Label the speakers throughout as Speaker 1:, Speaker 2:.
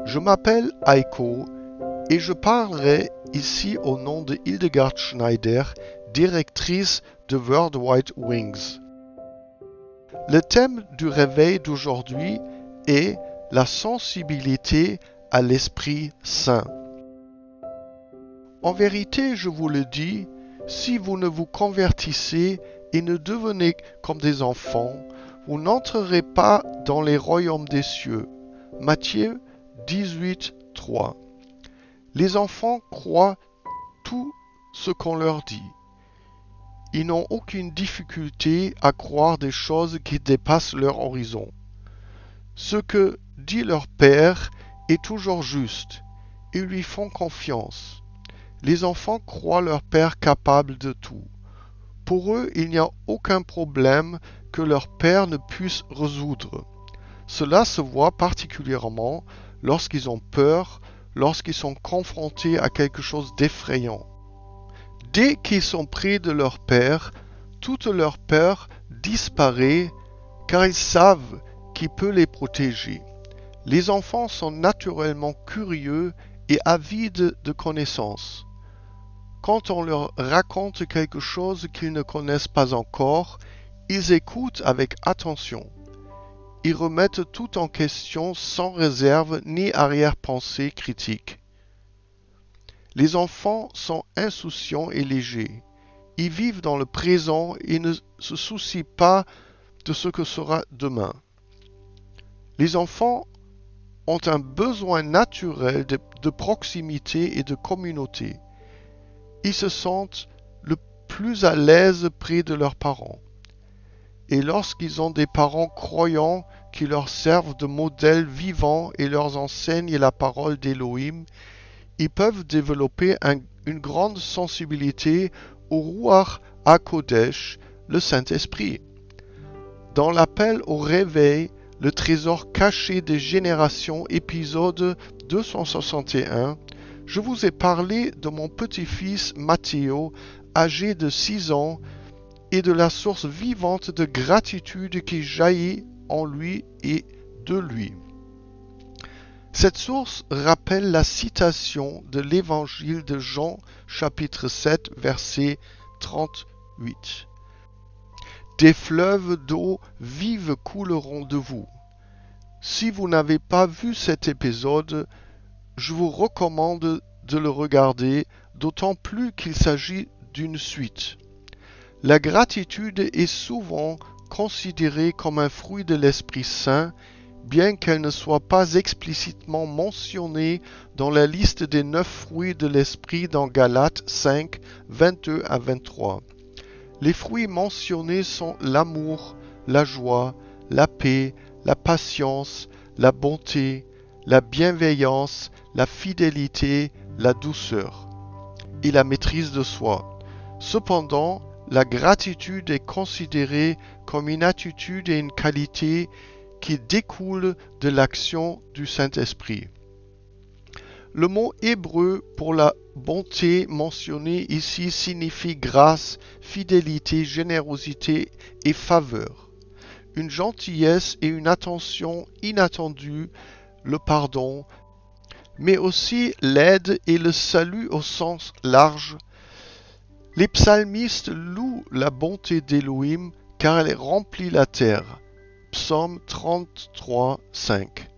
Speaker 1: Je m'appelle Heiko et je parlerai ici au nom de Hildegard Schneider, directrice de World Wide Wings. Le thème du réveil d'aujourd'hui est la sensibilité à l'Esprit Saint. En vérité, je vous le dis, si vous ne vous convertissez et ne devenez comme des enfants, vous n'entrerez pas dans les royaumes des cieux. Matthieu 18, 3. Les enfants croient tout ce qu'on leur dit. Ils n'ont aucune difficulté à croire des choses qui dépassent leur horizon. Ce que dit leur père est toujours juste. Ils lui font confiance. Les enfants croient leur père capable de tout. Pour eux, il n'y a aucun problème que leur père ne puisse résoudre. Cela se voit particulièrement lorsqu'ils ont peur, lorsqu'ils sont confrontés à quelque chose d'effrayant. Dès qu'ils sont près de leur père, toute leur peur disparaît car ils savent qu'il peut les protéger. Les enfants sont naturellement curieux et avides de connaissances. Quand on leur raconte quelque chose qu'ils ne connaissent pas encore, ils écoutent avec attention. Ils remettent tout en question sans réserve ni arrière-pensée critique. Les enfants sont insouciants et légers. Ils vivent dans le présent et ne se soucient pas de ce que sera demain. Les enfants ont un besoin naturel de proximité et de communauté. Ils se sentent le plus à l'aise près de leurs parents. Et lorsqu'ils ont des parents croyants qui leur servent de modèles vivants et leur enseignent la parole d'Élohim, ils peuvent développer une grande sensibilité au Ruach HaKodesh, le Saint-Esprit. Dans l'appel au réveil, le trésor caché des générations, épisode 261, je vous ai parlé de mon petit-fils Matteo, âgé de 6 ans, et de la source vivante de gratitude qui jaillit en lui et de lui. Cette source rappelle la citation de l'évangile de Jean, chapitre 7, verset 38. Des fleuves d'eau vive couleront de vous. Si vous n'avez pas vu cet épisode, je vous recommande de le regarder, d'autant plus qu'il s'agit d'une suite. La gratitude est souvent considérée comme un fruit de l'Esprit Saint, bien qu'elle ne soit pas explicitement mentionnée dans la liste des 9 fruits de l'Esprit dans Galates 5, 22 à 23. Les fruits mentionnés sont l'amour, la joie, la paix, la patience, la bonté, la bienveillance, la fidélité, la douceur et la maîtrise de soi. Cependant, la gratitude est considérée comme une attitude et une qualité qui découlent de l'action du Saint-Esprit. Le mot hébreu pour la bonté mentionné ici signifie grâce, fidélité, générosité et faveur. Une gentillesse et une attention inattendue, le pardon, mais aussi l'aide et le salut au sens large. Les psalmistes louent la bonté d'Élohim car elle remplit la terre. Psaume 33, 5.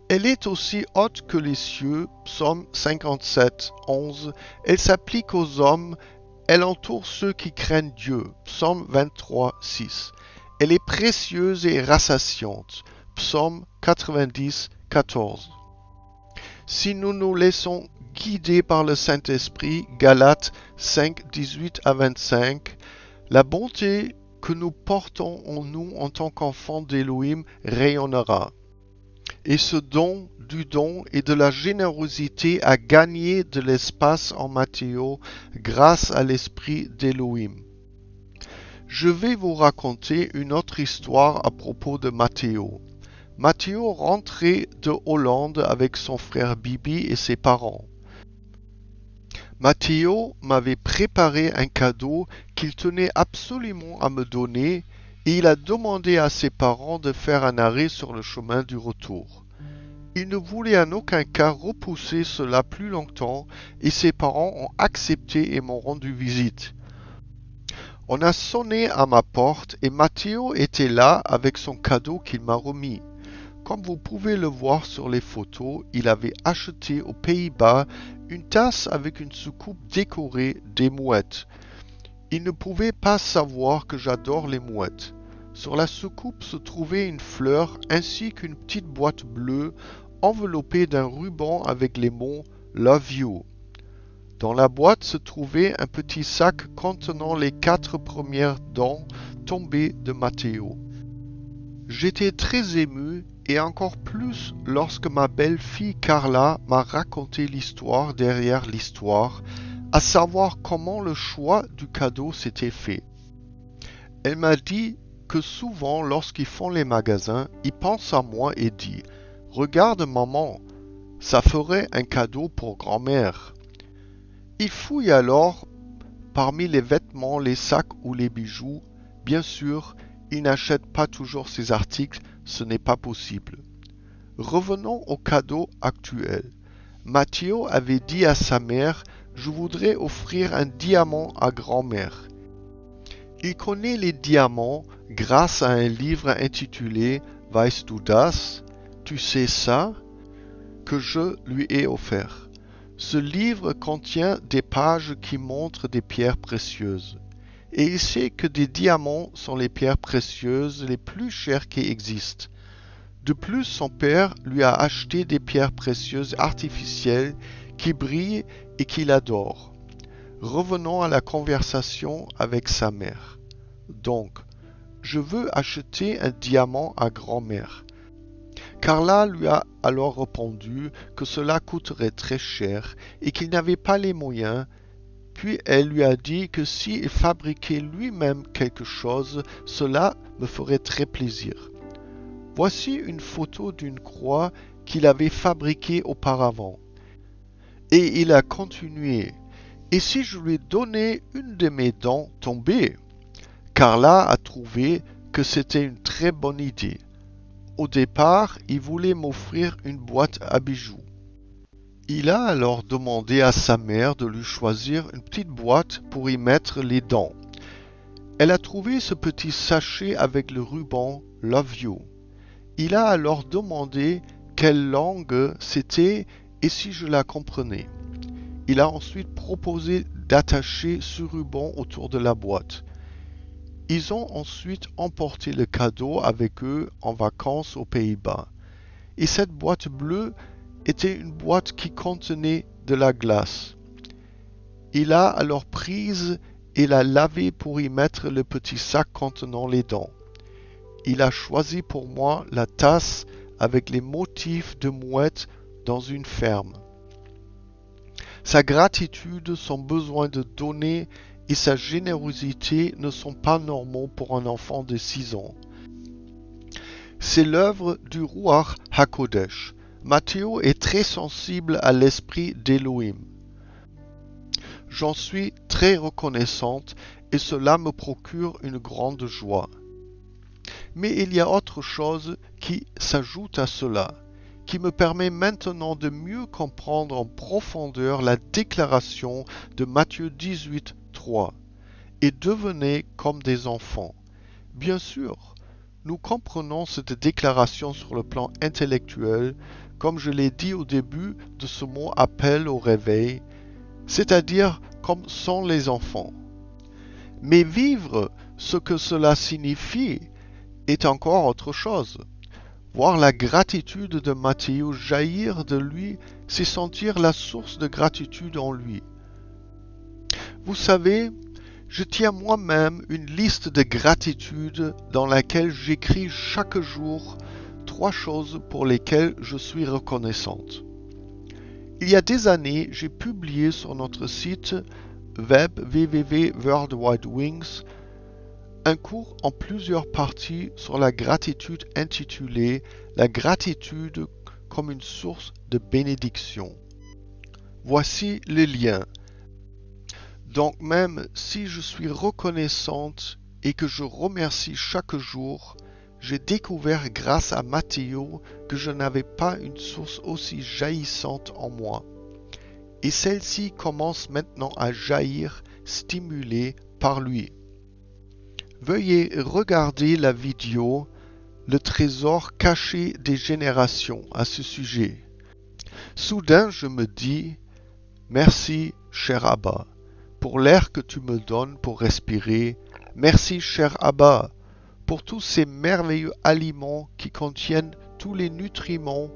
Speaker 1: Elle est aussi haute que les cieux. Psaume 57, 11. Elle s'applique aux hommes. Elle entoure ceux qui craignent Dieu. Psaume 23, 6. Elle est précieuse et rassasiante. Psaume 90, 14. Si nous nous laissons guider par le Saint-Esprit, Galates 5, 18 à 25, la bonté que nous portons en nous en tant qu'enfants d'Élohim rayonnera. Et ce don du don et de la générosité a gagné de l'espace en Matthéo grâce à l'Esprit d'Élohim. Je vais vous raconter une autre histoire à propos de Matthéo. Matthéo rentrait de Hollande avec son frère Bibi et ses parents. Matteo m'avait préparé un cadeau qu'il tenait absolument à me donner et il a demandé à ses parents de faire un arrêt sur le chemin du retour. Il ne voulait en aucun cas repousser cela plus longtemps et ses parents ont accepté et m'ont rendu visite. On a sonné à ma porte et Matteo était là avec son cadeau qu'il m'a remis. Comme vous pouvez le voir sur les photos, il avait acheté aux Pays-Bas une tasse avec une soucoupe décorée des mouettes. Il ne pouvait pas savoir que j'adore les mouettes. Sur la soucoupe se trouvait une fleur ainsi qu'une petite boîte bleue enveloppée d'un ruban avec les mots Love You. Dans la boîte se trouvait un petit sac contenant les 4 premières dents tombées de Matteo. J'étais très ému et encore plus lorsque ma belle-fille Carla m'a raconté l'histoire derrière l'histoire, à savoir comment le choix du cadeau s'était fait. Elle m'a dit que souvent lorsqu'ils font les magasins, ils pensent à moi et disent « Regarde maman, ça ferait un cadeau pour grand-mère ». Il fouille alors parmi les vêtements, les sacs ou les bijoux. Bien sûr, il n'achète pas toujours ces articles, ce n'est pas possible. Revenons au cadeau actuel. Matteo avait dit à sa mère « Je voudrais offrir un diamant à grand-mère ». Il connaît les diamants grâce à un livre intitulé « Weißt du das ?» Tu sais ça que je lui ai offert. Ce livre contient des pages qui montrent des pierres précieuses. Et il sait que des diamants sont les pierres précieuses les plus chères qui existent. De plus, son père lui a acheté des pierres précieuses artificielles qui brillent et qu'il adore. Revenons à la conversation avec sa mère. Donc, je veux acheter un diamant à grand-mère. Carla lui a alors répondu que cela coûterait très cher et qu'il n'avait pas les moyens, puis elle lui a dit que s'il fabriquait lui-même quelque chose, cela me ferait très plaisir. Voici une photo d'une croix qu'il avait fabriquée auparavant. Et il a continué. Et si je lui donnais une de mes dents tombées? Carla a trouvé que c'était une très bonne idée. Au départ, il voulait m'offrir une boîte à bijoux. Il a alors demandé à sa mère de lui choisir une petite boîte pour y mettre les dents. Elle a trouvé ce petit sachet avec le ruban Love You. Il a alors demandé quelle langue c'était et si je la comprenais. Il a ensuite proposé d'attacher ce ruban autour de la boîte. Ils ont ensuite emporté le cadeau avec eux en vacances aux Pays-Bas. Et cette boîte bleue était une boîte qui contenait de la glace. Il a alors prise et l'a lavée pour y mettre le petit sac contenant les dents. Il a choisi pour moi la tasse avec les motifs de mouettes dans une ferme. Sa gratitude, son besoin de donner et sa générosité ne sont pas normaux pour un enfant de 6 ans. C'est l'œuvre du Ruach HaKodesh. Matteo est très sensible à l'esprit d'Elohim. J'en suis très reconnaissante et cela me procure une grande joie. Mais il y a autre chose qui s'ajoute à cela, qui me permet maintenant de mieux comprendre en profondeur la déclaration de Matthieu 18, 3. Et devenez comme des enfants. Bien sûr, nous comprenons cette déclaration sur le plan intellectuel, comme je l'ai dit au début de ce mot appel au réveil, c'est-à-dire comme sont les enfants. Mais vivre ce que cela signifie est encore autre chose. Voir la gratitude de Matteo jaillir de lui, c'est sentir la source de gratitude en lui. Vous savez, je tiens moi-même une liste de gratitude dans laquelle j'écris chaque jour 3 choses pour lesquelles je suis reconnaissante. Il y a des années, j'ai publié sur notre site web www.worldwidewings un cours en plusieurs parties sur la gratitude intitulé « La gratitude comme une source de bénédiction ». Voici le lien. Donc même si je suis reconnaissante et que je remercie chaque jour, j'ai découvert grâce à Matteo que je n'avais pas une source aussi jaillissante en moi. Et celle-ci commence maintenant à jaillir, stimulée par lui. Veuillez regarder la vidéo « Le trésor caché des générations » à ce sujet. Soudain, je me dis « Merci, cher Abba, pour l'air que tu me donnes pour respirer. Merci, cher Abba, pour tous ces merveilleux aliments qui contiennent tous les nutriments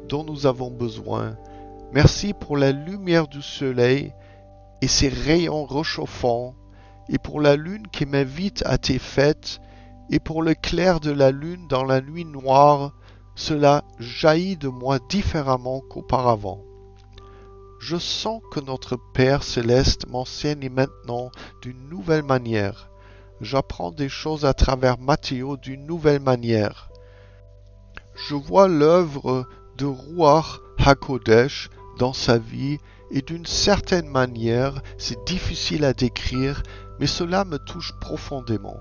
Speaker 1: dont nous avons besoin. Merci pour la lumière du soleil et ses rayons réchauffants, et pour la lune qui m'invite à tes fêtes, et pour le clair de la lune dans la nuit noire. Cela jaillit de moi différemment qu'auparavant. Je sens que notre Père céleste m'enseigne maintenant d'une nouvelle manière. J'apprends des choses à travers Matteo d'une nouvelle manière. Je vois l'œuvre de Ruach HaKodesh dans sa vie et d'une certaine manière, c'est difficile à décrire, mais cela me touche profondément.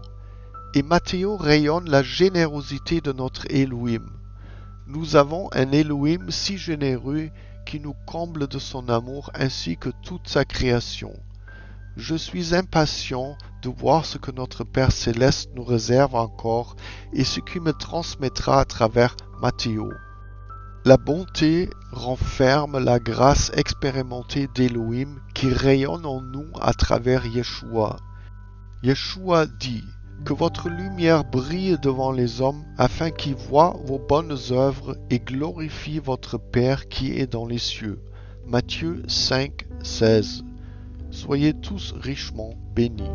Speaker 1: Et Matteo rayonne la générosité de notre Elohim. Nous avons un Elohim si généreux qui nous comble de son amour ainsi que toute sa création. Je suis impatient de voir ce que notre Père céleste nous réserve encore et ce qu'il me transmettra à travers Matteo. La bonté renferme la grâce expérimentée d'Elohim qui rayonne en nous à travers Yeshua. Yeshua dit « Que votre lumière brille devant les hommes afin qu'ils voient vos bonnes œuvres et glorifient votre Père qui est dans les cieux. » Matthieu 5, 16. Soyez tous richement bénis.